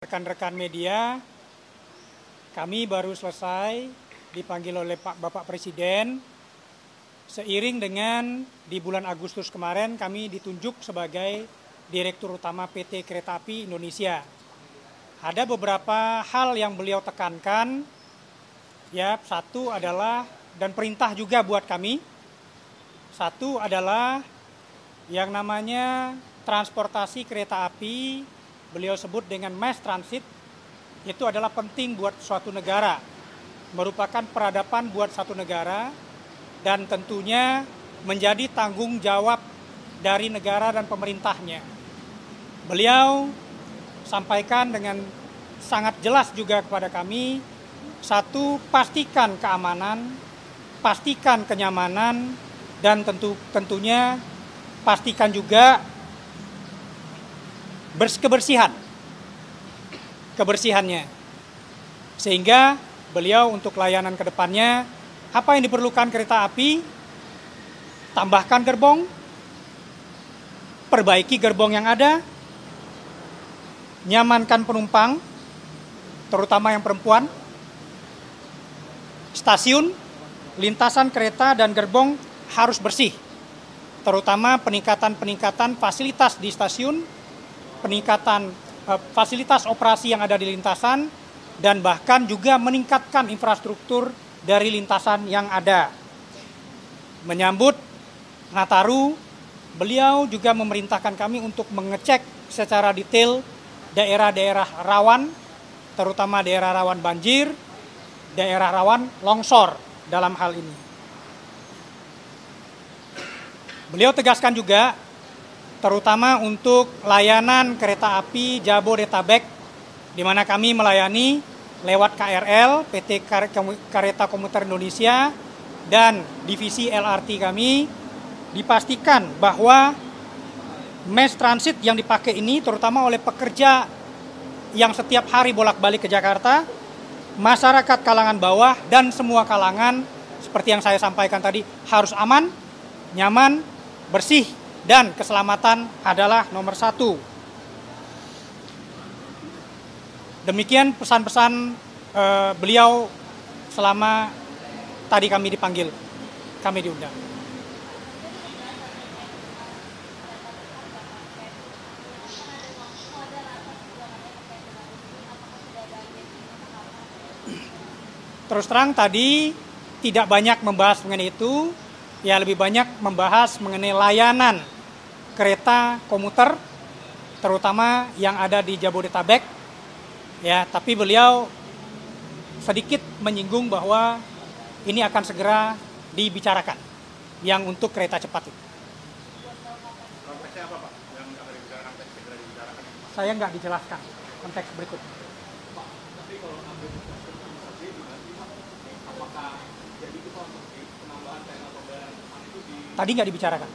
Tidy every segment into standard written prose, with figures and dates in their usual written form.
rekan-rekan media, kami baru selesai dipanggil oleh Bapak Presiden. Seiring dengan di bulan Agustus kemarin kami ditunjuk sebagai Direktur Utama PT Kereta Api Indonesia. Ada beberapa hal yang beliau tekankan, ya, satu adalah, dan perintah juga buat kami, satu adalah yang namanya transportasi kereta api, beliau sebut dengan mass transit, itu adalah penting buat suatu negara, merupakan peradaban buat satu negara, dan tentunya menjadi tanggung jawab dari negara dan pemerintahnya. Beliau sampaikan dengan sangat jelas juga kepada kami, satu, pastikan keamanan, pastikan kenyamanan, dan tentunya pastikan juga kebersihannya. Sehingga beliau untuk layanan ke depannya, apa yang diperlukan kereta api, tambahkan gerbong, perbaiki gerbong yang ada, nyamankan penumpang, terutama yang perempuan, stasiun, lintasan kereta dan gerbong harus bersih, terutama peningkatan fasilitas di stasiun, peningkatan fasilitas operasi yang ada di lintasan, dan bahkan juga meningkatkan infrastruktur dari lintasan yang ada. Menyambut Nataru, beliau juga memerintahkan kami untuk mengecek secara detail daerah-daerah rawan, terutama daerah rawan banjir, daerah rawan longsor dalam hal ini. Beliau tegaskan juga, terutama untuk layanan kereta api Jabodetabek, di mana kami melayani lewat KRL, PT Kereta Komuter Indonesia, dan divisi LRT kami, dipastikan bahwa mass transit yang dipakai ini, terutama oleh pekerja yang setiap hari bolak-balik ke Jakarta, masyarakat kalangan bawah, dan semua kalangan, seperti yang saya sampaikan tadi, harus aman, nyaman, bersih, dan keselamatan adalah nomor satu. Demikian pesan-pesan beliau selama tadi kami dipanggil, kami diundang. Terus terang tadi tidak banyak membahas mengenai itu, ya lebih banyak membahas mengenai layanan kereta komuter, terutama yang ada di Jabodetabek, ya. Tapi beliau sedikit menyinggung bahwa ini akan segera dibicarakan, yang untuk kereta cepat itu. Konteksnya apa, Pak? Yang akan dibicarakan, segera dibicarakan? Saya nggak dijelaskan konteks berikut. Pak, tapi kalau ambil transportasi apakah jadi kita seperti penambahan teknologi pembayaran itu di... Tadi nggak dibicarakan.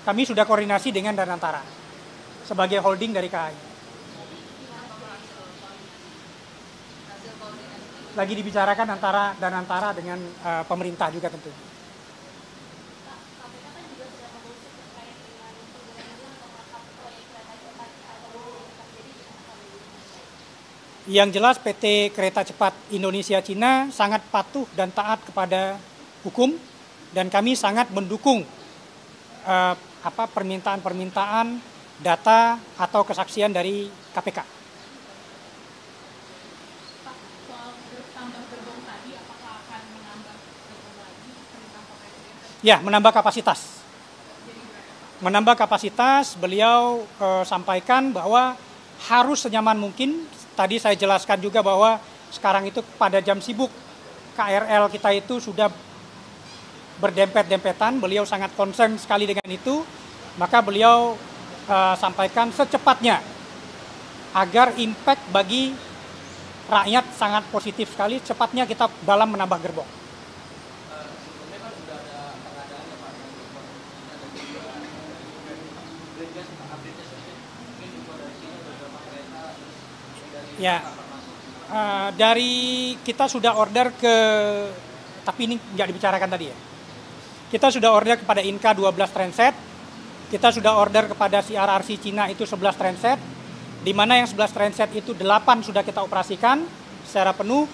Kami sudah koordinasi dengan Danantara sebagai holding dari KAI. Lagi dibicarakan antara Danantara dengan pemerintah juga tentu. Yang jelas PT Kereta Cepat Indonesia Cina sangat patuh dan taat kepada hukum, dan kami sangat mendukung permintaan data atau kesaksian dari KPK. Pak, soal tambah gerbong tadi, apakah akan menambah gerbong lagi perintah Pak Presiden? Ya, menambah kapasitas. Menambah kapasitas, beliau sampaikan bahwa harus senyaman mungkin. Tadi saya jelaskan juga bahwa sekarang itu pada jam sibuk KRL kita itu sudah berdempet-dempetan. Beliau sangat concern sekali dengan itu. Maka beliau sampaikan secepatnya agar impact bagi rakyat sangat positif sekali. Cepatnya kita dalam menambah gerbong. Sebelumnya kan sudah ada pengadaan ya, Pak, Ya, dari kita sudah order ke tapi ini nggak dibicarakan tadi ya. Kita sudah order kepada Inka 12 transit, kita sudah order kepada CRRC Cina itu 11 transit, di mana yang 11 transit itu 8 sudah kita operasikan secara penuh,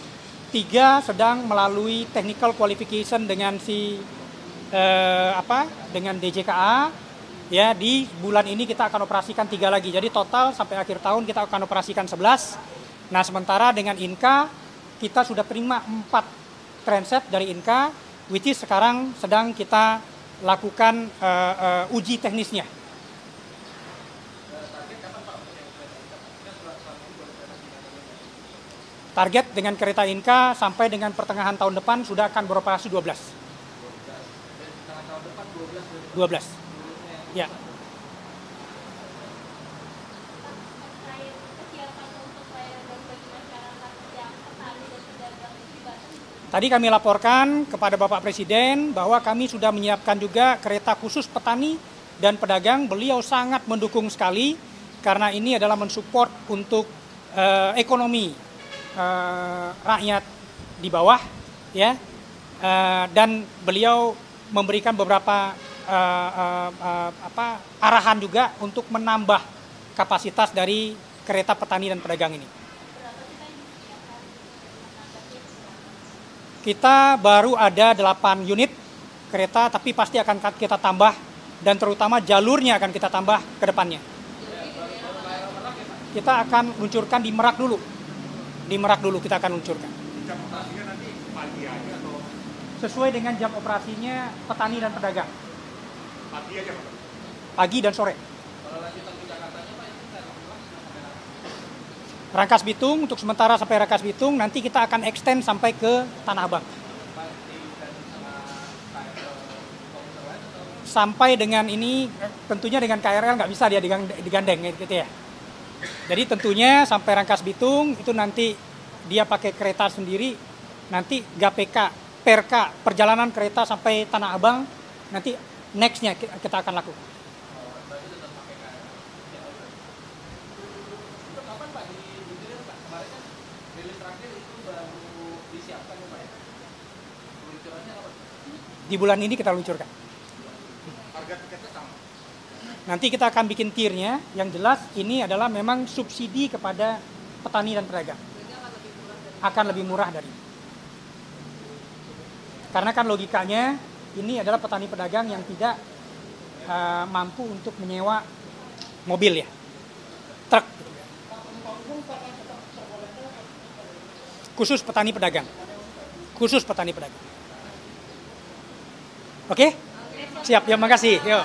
3 sedang melalui technical qualification dengan dengan DJKA. Ya, di bulan ini kita akan operasikan 3 lagi. Jadi total sampai akhir tahun kita akan operasikan 11. Nah, sementara dengan Inka kita sudah terima 4 transit dari Inka, which is sekarang sedang kita lakukan uji teknisnya. Target dengan kereta Inka sampai dengan pertengahan tahun depan sudah akan beroperasi 12. 12. Ya. Tadi kami laporkan kepada Bapak Presiden bahwa kami sudah menyiapkan juga kereta khusus petani dan pedagang. Beliau sangat mendukung sekali karena ini adalah mensupport untuk ekonomi rakyat di bawah, ya. Dan beliau memberikan beberapa arahan juga untuk menambah kapasitas dari kereta petani dan pedagang ini. Kita baru ada 8 unit kereta, tapi pasti akan kita tambah dan terutama jalurnya akan kita tambah ke depannya. Kita akan luncurkan di Merak dulu. Di Merak dulu kita akan luncurkan. Jam operasinya nanti pagi aja atau sesuai dengan jam operasinya petani dan pedagang. pagi aja Pak? Pagi dan sore. Kalau lanjutan ke Jakartanya Pak, itu saya Rangkas Bitung untuk sementara sampai Rangkas Bitung, nanti kita akan extend sampai ke Tanah Abang. Sampai dengan ini tentunya dengan KRL nggak bisa dia digandeng gitu ya. Jadi tentunya sampai Rangkas Bitung itu nanti dia pakai kereta sendiri, nanti GPK, PRK, perjalanan kereta sampai Tanah Abang, nanti next-nya kita akan lakukan. Di bulan ini kita luncurkan. Harga tiketnya sama? Nanti kita akan bikin tiernya, yang jelas ini adalah memang subsidi kepada petani dan pedagang. Akan lebih murah dari ini. Karena kan logikanya ini adalah petani pedagang yang tidak mampu untuk menyewa mobil ya, truk. Khusus petani pedagang. Khusus petani pedagang. Oke? Siap, ya makasih. Yuk.